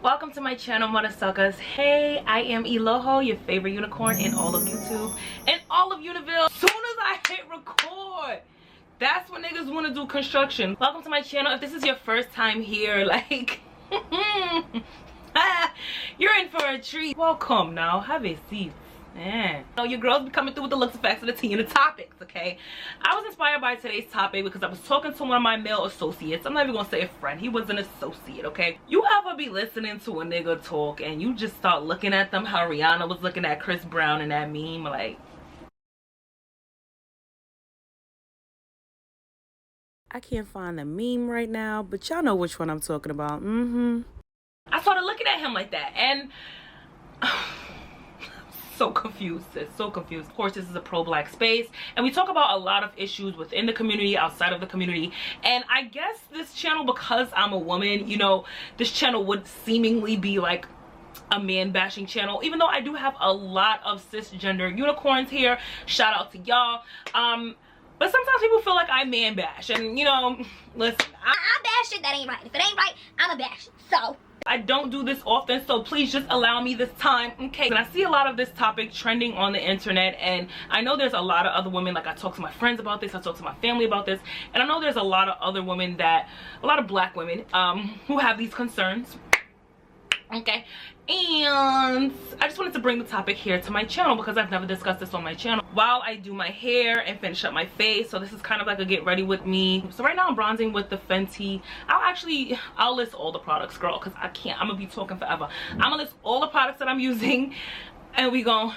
Welcome to my channel, Mother Suckers. Hey, I am Eloho, your favorite unicorn in all of YouTube and all of Univille. Soon as I hit record, that's when niggas want to do construction. Welcome to my channel. If this is your first time here, like you're in for a treat. Welcome. Now have a seat. Yeah. So your girls be coming through with the looks, facts, and the tea and the topics, okay? I was inspired by today's topic because I was talking to one of my male associates. I'm not even gonna say a friend. He was an associate, okay? You ever be listening to a nigga talk and you just start looking at them how Rihanna was looking at Chris Brown in that meme, like, I can't find the meme right now, but y'all know which one I'm talking about. I started looking at him like that, and so confused, sis, so confused. Of course, this is a pro-black space and we talk about a lot of issues within the community, outside of the community, and I guess this channel, because I'm a woman, you know, this channel would seemingly be like a man bashing channel, even though I do have a lot of cisgender unicorns here. Shout out to y'all. But sometimes people feel like I man bash, and you know, listen, I bash it, that ain't right. If it ain't right, I'ma bash it. So I don't do this often, so please just allow me this time, okay? And I see a lot of this topic trending on the internet, and I know there's a lot of other women, like I talk to my friends about this, I talk to my family about this, and I know there's a lot of other women that, a lot of black women, who have these concerns, okay? And I just wanted to bring the topic here to my channel because I've never discussed this on my channel while I do my hair and finish up my face. So this is kind of like a get ready with me. So right now I'm bronzing with the Fenty. I'll list all the products, girl, because I can't, I'm gonna be talking forever. I'm gonna list all the products that I'm using and we gonna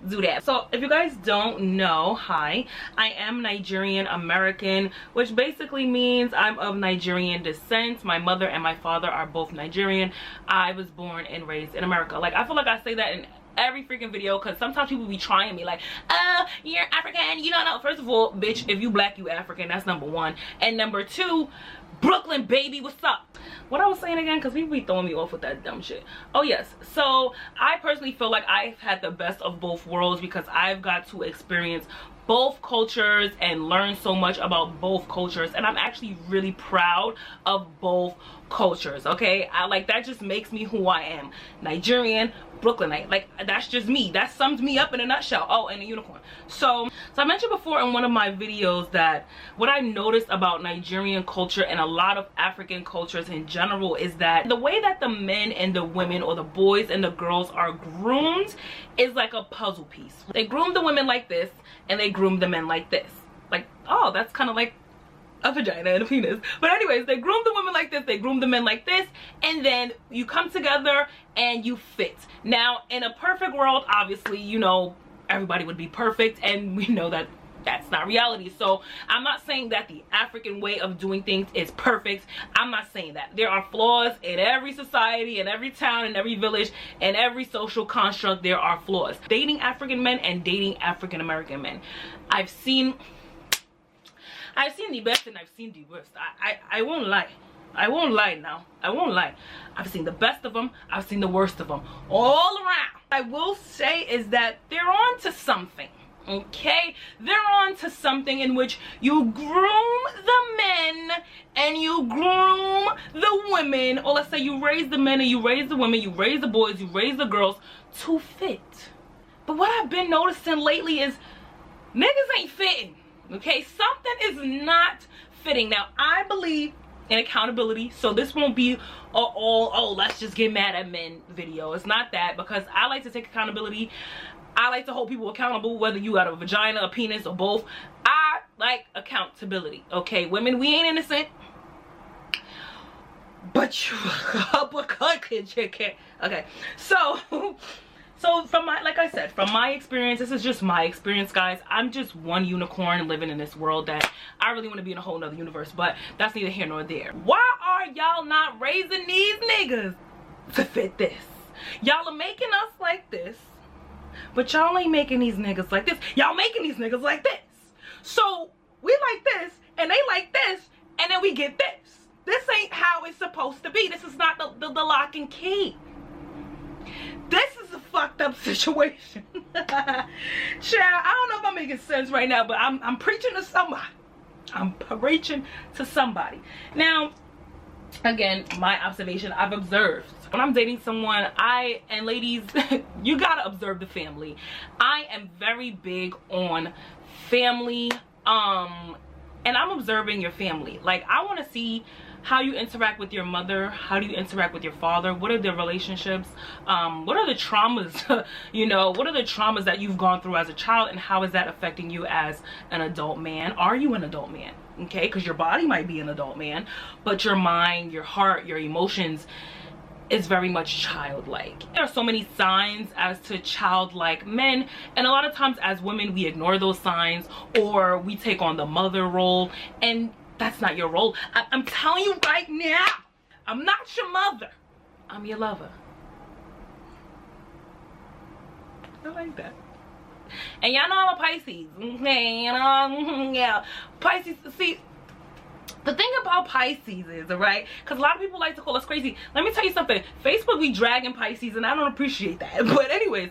do that. So if you guys don't know, hi, I am Nigerian American, which basically means I'm of Nigerian descent. My mother and my father are both Nigerian. I was born and raised in America. Like, I feel like I say that in every freaking video because sometimes people be trying me like, oh, you're African, you don't know. First of all, bitch, if you black, you African. That's number one. And number two, Brooklyn, baby, what's up? What I was saying again, because people be throwing me off with that dumb shit. Oh yes, so I personally feel like I've had the best of both worlds because I've got to experience both cultures and learn so much about both cultures, and I'm actually really proud of both cultures, okay? That just makes me who I am. Nigerian, Brooklynite, like that's just me. That sums me up in a nutshell. Oh, and a unicorn. So I mentioned before in one of my videos that what I noticed about Nigerian culture and a lot of African cultures in general is that the way that the men and the women, or the boys and the girls, are groomed is like a puzzle piece. They groom the women like this and they groom the men like this. Like, oh, that's kind of like a vagina and a penis. But anyways, they groom the women like this, they groom the men like this, and then you come together and you fit. Now, in a perfect world, obviously, you know, everybody would be perfect, and we know that that's not reality. So I'm not saying that the African way of doing things is perfect. I'm not saying that. There are flaws in every society, in every town, in every village, in every social construct. There are flaws. Dating African men and dating African American men, I've seen the best and I've seen the worst. I won't lie. I won't lie now. I won't lie. I've seen the best of them. I've seen the worst of them. All around. I will say is that they're on to something. Okay? They're on to something in which you groom the men and you groom the women. Or let's say you raise the men and you raise the women. You raise the boys. You raise the girls to fit. But what I've been noticing lately is niggas ain't fitting. Okay, something is not fitting. Now, I believe in accountability, so this won't be oh, let's just get mad at men video. It's not that, because I like to take accountability. I like to hold people accountable, whether you got a vagina, a penis, or both. I like accountability. Okay, women, we ain't innocent. But you, okay, so from my, like I said, from my experience, this is just my experience, guys. I'm just one unicorn living in this world that I really want to be in a whole nother universe, but that's neither here nor there. Why are y'all not raising these niggas to fit this? Y'all are making us like this, but y'all ain't making these niggas like this. Y'all making these niggas like this. So we like this, and they like this, and then we get this. This ain't how it's supposed to be. This is not the lock and key. This is a fucked up situation. Child, I don't know if I'm making sense right now, but I'm preaching to somebody. I'm preaching to somebody. Now, again, my observation, I've observed When I'm dating someone, and ladies, you gotta observe the family. I am very big on family, and I'm observing your family. Like, I want to see how you interact with your mother, how do you interact with your father, what are their relationships, what are the traumas, you know, what are the traumas that you've gone through as a child, and how is that affecting you as an adult man? Are you an adult man? Okay, because your body might be an adult man, but your mind, your heart, your emotions is very much childlike. There are so many signs as to childlike men, and a lot of times as women we ignore those signs, or we take on the mother role, and that's not your role. I'm telling you right now, I'm not your mother, I'm your lover. I like that. And y'all know I'm a Pisces, okay? Yeah, Pisces. See, the thing about Pisces is, alright, because a lot of people like to call us crazy. Let me tell you something. Facebook, we dragging Pisces, and I don't appreciate that. But anyways,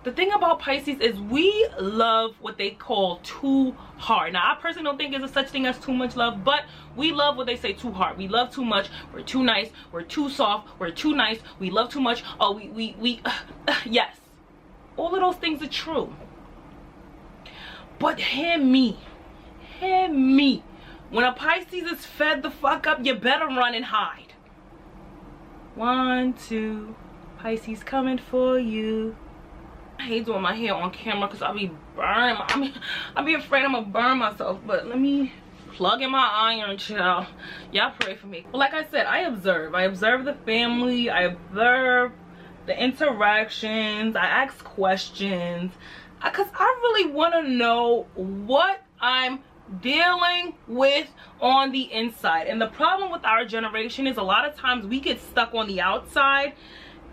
the thing about Pisces is we love what they call too hard. Now, I personally don't think there's a such thing as too much love, but we love what they say too hard. We love too much. We're too nice. We're too soft. We're too nice. We love too much. Oh, yes. All of those things are true. But hear me. Hear me. When a Pisces is fed the fuck up, you better run and hide. 1, 2, Pisces coming for you. I hate doing my hair on camera because I'll be burning. I'll be afraid I'm gonna burn myself. But let me plug in my iron, child. Y'all pray for me. Well, like I said, I observe. I observe the family. I observe the interactions. I ask questions. Because I really want to know what I'm dealing with on the inside. And the problem with our generation is a lot of times we get stuck on the outside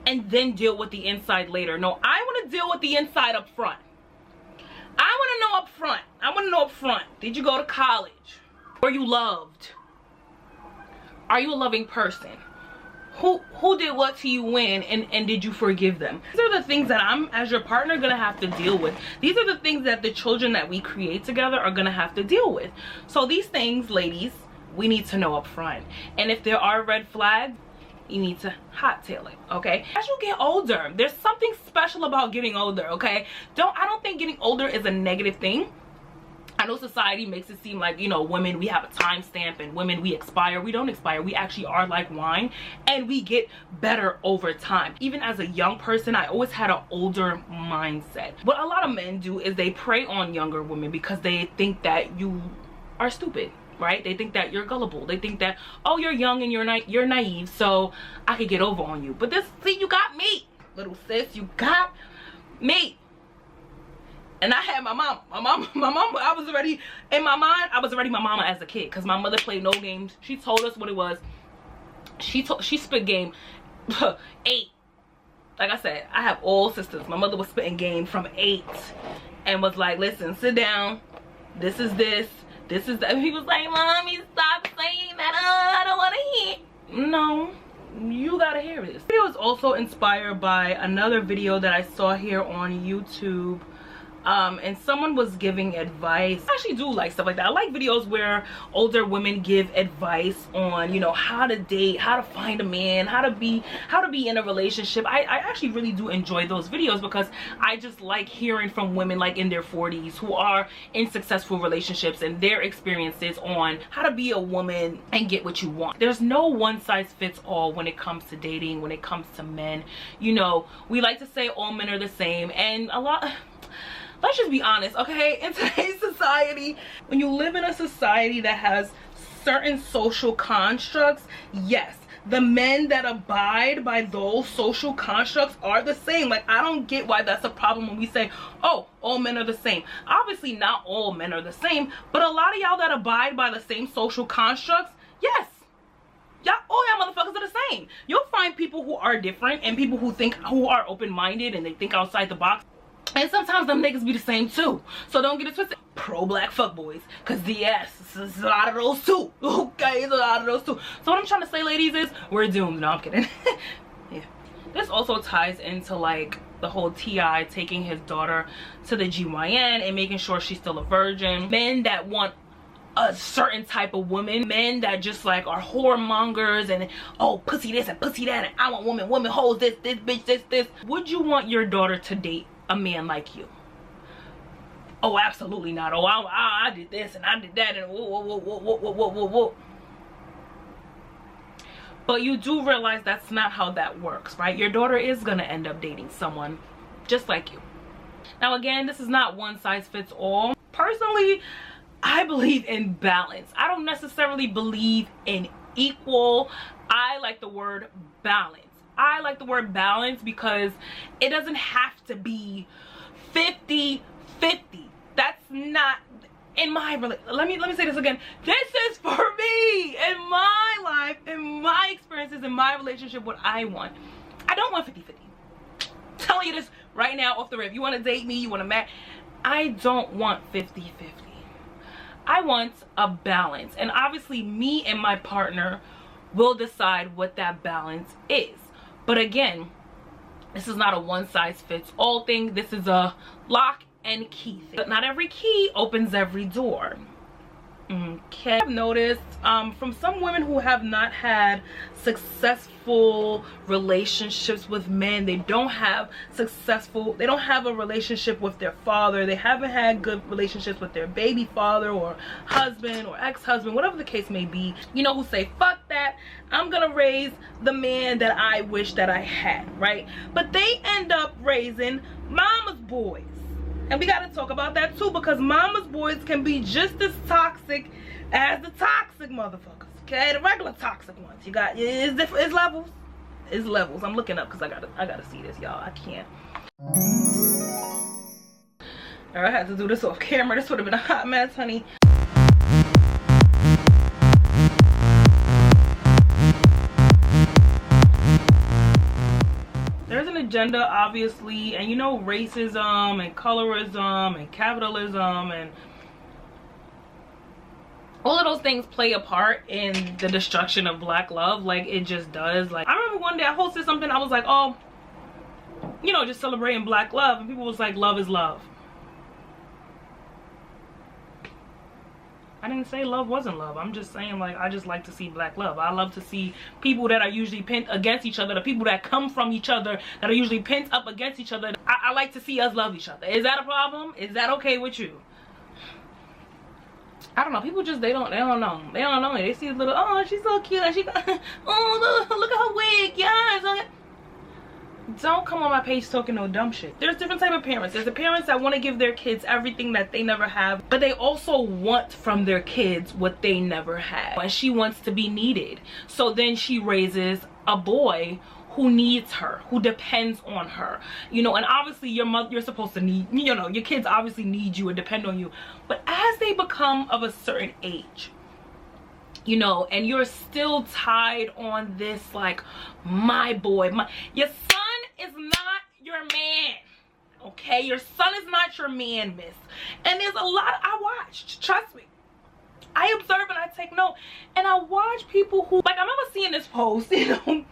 and then deal with the inside later. No, I want to deal with the inside up front. I want to know up front. I want to know up front. Did you go to college? Were you loved? Are you a loving person? Who did what to you when, and did you forgive them? These are the things that I'm, as your partner, gonna have to deal with. These are the things that the children that we create together are gonna have to deal with. So these things, ladies, we need to know up front. And if there are red flags, you need to hot tail it, okay? As you get older, there's something special about getting older, okay? I don't think getting older is a negative thing. I know society makes it seem like, you know, women, we have a timestamp, and women, we expire. We don't expire. We actually are like wine, and we get better over time. Even as a young person, I always had an older mindset. What a lot of men do is they prey on younger women because they think that you are stupid, right? They think that you're gullible. They think that, oh, you're young and you're naive, so I could get over on you. But see, you got me, little sis. You got me. And I had my mom, I was already, in my mind, I was already my mama as a kid, because my mother played no games. She told us what it was. She spit game 8. Like I said, I have all sisters. My mother was spitting game from 8 and was like, listen, sit down. This is this. This is that. He was like, Mommy, stop saying that. I don't want to hear. No, you gotta hear this. This video was also inspired by another video that I saw here on YouTube. And someone was giving advice. I actually do like stuff like that. I like videos where older women give advice on, you know, how to date, how to find a man, how to be in a relationship. I actually really do enjoy those videos because I just like hearing from women like in their 40s who are in successful relationships and their experiences on how to be a woman and get what you want. There's no one size fits all when it comes to dating, when it comes to men. You know, we like to say all men are the same, and let's just be honest, okay? In today's society, when you live in a society that has certain social constructs, yes, the men that abide by those social constructs are the same. Like, I don't get why that's a problem when we say, oh, all men are the same. Obviously, not all men are the same, but a lot of y'all that abide by the same social constructs, yes. All y'all motherfuckers are the same. You'll find people who are different and people who are open-minded and they think outside the box. And sometimes them niggas be the same too. So don't get it twisted. Pro-black fuckboys. Because yes, it's a lot of those too. Okay, it's a lot of those too. So what I'm trying to say, ladies, is we're doomed. No, I'm kidding. Yeah. This also ties into like the whole T.I. taking his daughter to the GYN and making sure she's still a virgin. Men that want a certain type of women, men that just like are whoremongers and oh pussy this and pussy that and I want woman hoes this bitch this. Would you want your daughter to date a man like you? Oh, absolutely not. Oh, I did this and I did that and whoa. But you do realize that's not how that works, right? Your daughter is gonna end up dating someone just like you. Now again, this is not one size fits all. Personally, I believe in balance. I don't necessarily believe in equal. I like the word balance. I like the word balance because it doesn't have to be 50-50. That's not in my let me say this again. This is for me in my life, in my experiences, in my relationship, what I want. I don't want 50-50. Telling you this right now off the rip. You want to date me, you want to match. I don't want 50-50. I want a balance, and obviously me and my partner will decide what that balance is. But again, this is not a one size fits all thing. This is a lock and key thing. But not every key opens every door. Okay, I've noticed from some women who have not had successful relationships with men, they don't have a relationship with their father, they haven't had good relationships with their baby father or husband or ex-husband, whatever the case may be, you know, who say fuck that, I'm gonna raise the man that I wish that I had, right? But they end up raising mama's boys. And we gotta talk about that too, because mama's boys can be just as toxic as the toxic motherfuckers, okay? The regular toxic ones. You got, it's levels. It's levels. I'm looking up because I gotta see this, y'all. I can't. All right, I had to do this off camera. This would have been a hot mess, honey. There's an agenda, obviously, and you know, racism and colorism and capitalism and all of those things play a part in the destruction of black love. Like, it just does. Like, I remember one day I hosted something, I was like, oh, you know, just celebrating black love, and people was like, love is love. I didn't say love wasn't love. I'm just saying, like, I just like to see black love. I love to see people that are usually pent against each other, the people that come from each other, that are usually pent up against each other. I like to see us love each other. Is that a problem? Is that okay with you? I don't know. People just, they don't know. They don't know me. They see a little, oh, she's so cute. And she got, oh, look at her wig. Yes. Okay. Don't come on my page talking no dumb shit. There's different type of parents. There's the parents that want to give their kids everything that they never have, but they also want from their kids what they never had. And she wants to be needed. So then she raises a boy who needs her, who depends on her, you know. And obviously your mother, you're supposed to need, you know, your kids obviously need you and depend on you. But as they become of a certain age, you know, and you're still tied on this, like, my boy, your son is not your man, okay? Your son is not your man, miss. And there's a lot I watched, trust me. I observe and I take note, and I watch people who, like, I remember seeing this post, you know,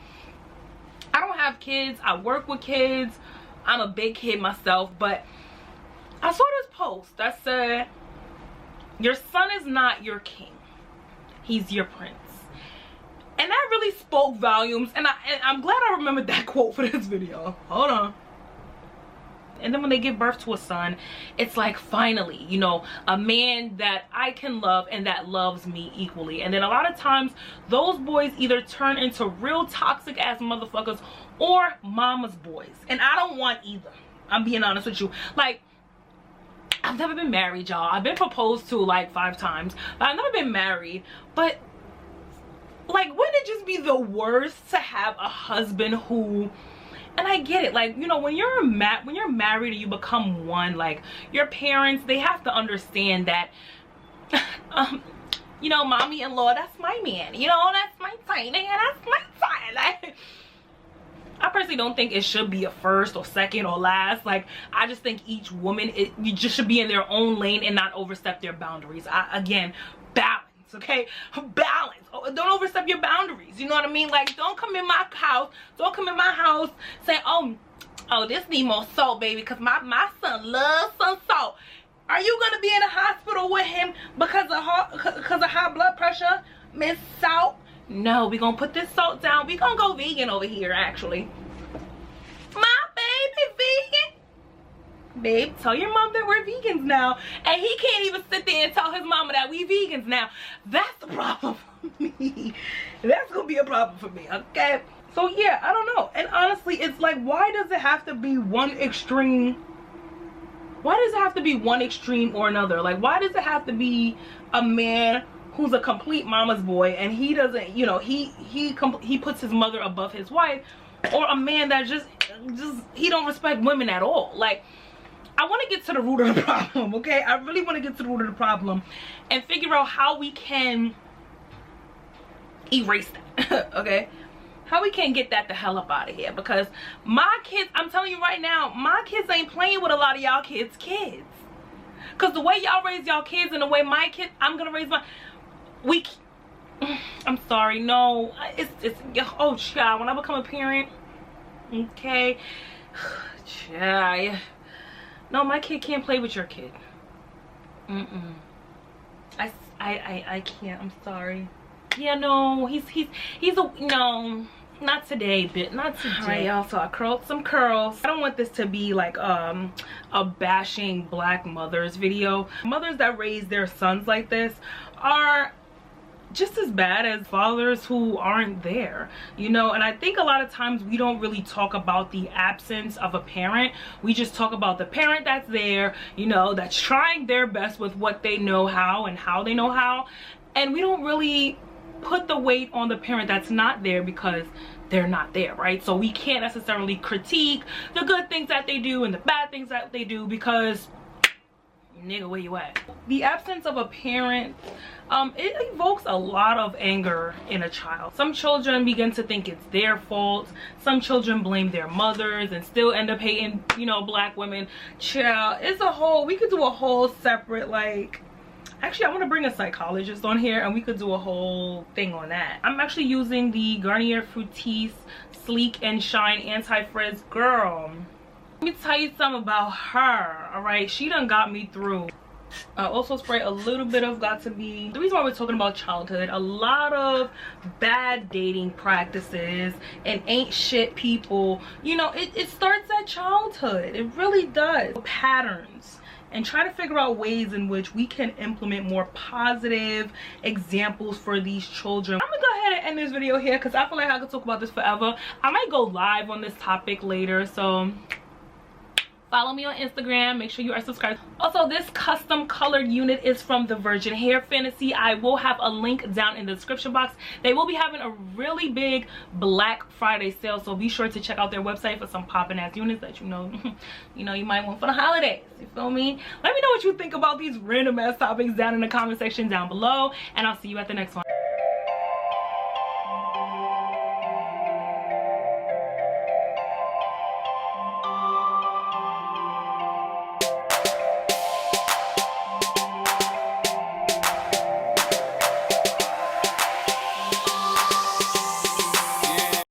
I don't have kids, I work with kids, I'm a big kid myself, but I saw this post that said, your son is not your king, he's your prince. And that really spoke volumes, and I'm glad I remembered that quote for this video. Hold on. And then when they give birth to a son, it's like, finally, you know, a man that I can love and that loves me equally. And then a lot of times those boys either turn into real toxic ass motherfuckers or mama's boys, and I don't want either. I'm being honest with you. Like, I've never been married, y'all. I've been proposed to like 5 times, but I've never been married. But like, wouldn't it just be the worst to have a husband who, and I get it, like, you know, when you're married and you become one, like, your parents, they have to understand that you know, mommy-in-law, that's my man, you know, that's my type, that's my type. Like, I personally don't think it should be a first or second or last. Like, I just think each woman, you just should be in their own lane and not overstep their boundaries. Again, balance. Okay, balance. Don't overstep your boundaries, you know what I mean? Like, don't come in my house saying, oh, this need more salt, baby, because my son loves some salt. Are you gonna be in the hospital with him because of high blood pressure, Miss Salt? No, we gonna put this salt down. We gonna go vegan over here, actually. My baby vegan. Babe, tell your mom that we're vegans now. And he can't even sit there and tell his mama that we vegans now. That's the problem for me. That's gonna be a problem for me, okay? So yeah, I don't know. And honestly, it's like, why does it have to be one extreme? Why does it have to be one extreme or another? Like, why does it have to be a man who's a complete mama's boy and he doesn't, you know, he puts his mother above his wife, or a man that just he don't respect women at all? Like, I want to get to the root of the problem, okay? I really want to get to the root of the problem and figure out how we can erase that, okay? How we can get that the hell up out of here. Because my kids, I'm telling you right now, my kids ain't playing with a lot of y'all kids. Because the way y'all raise y'all kids and the way my kids, I'm going to raise my, I'm sorry, no. Oh, child, when I become a parent, okay, child, no, my kid can't play with your kid. I can't, I'm sorry. Yeah, no, he's a, no, not today, bitch, not today. All right, y'all, so I curled some curls. I don't want this to be like a bashing black mothers video. Mothers that raise their sons like this are just as bad as fathers who aren't there, you know. And I think a lot of times we don't really talk about the absence of a parent. We just talk about the parent that's there, you know, that's trying their best with what they know how and how they know how, and we don't really put the weight on the parent that's not there because they're not there, right? So we can't necessarily critique the good things that they do and the bad things that they do because, nigga, where you at? The absence of a parent, it evokes a lot of anger in a child. Some children begin to think it's their fault. Some children blame their mothers and still end up hating, you know, black women. Child, it's a whole, we could do a whole separate, like, actually I want to bring a psychologist on here and we could do a whole thing on that. I'm actually using the Garnier Fructis Sleek and Shine Anti-Frizz. Girl, let me tell you something about her, all right? She done got me through. I also spray a little bit of Got2b. The reason why we're talking about childhood, a lot of bad dating practices and ain't shit people, you know, it starts at childhood. It really does. Patterns. And try to figure out ways in which we can implement more positive examples for these children. I'm gonna go ahead and end this video here because I feel like I could talk about this forever. I might go live on this topic later, so follow me on Instagram. Make sure you are subscribed. Also, this custom colored unit is from the Virgin Hair Fantasy. I will have a link down in the description box. They will be having a really big Black Friday sale, so be sure to check out their website for some poppin' ass units that you know you might want for the holidays. You feel me? Let me know what you think about these random ass topics down in the comment section down below, and I'll see you at the next one.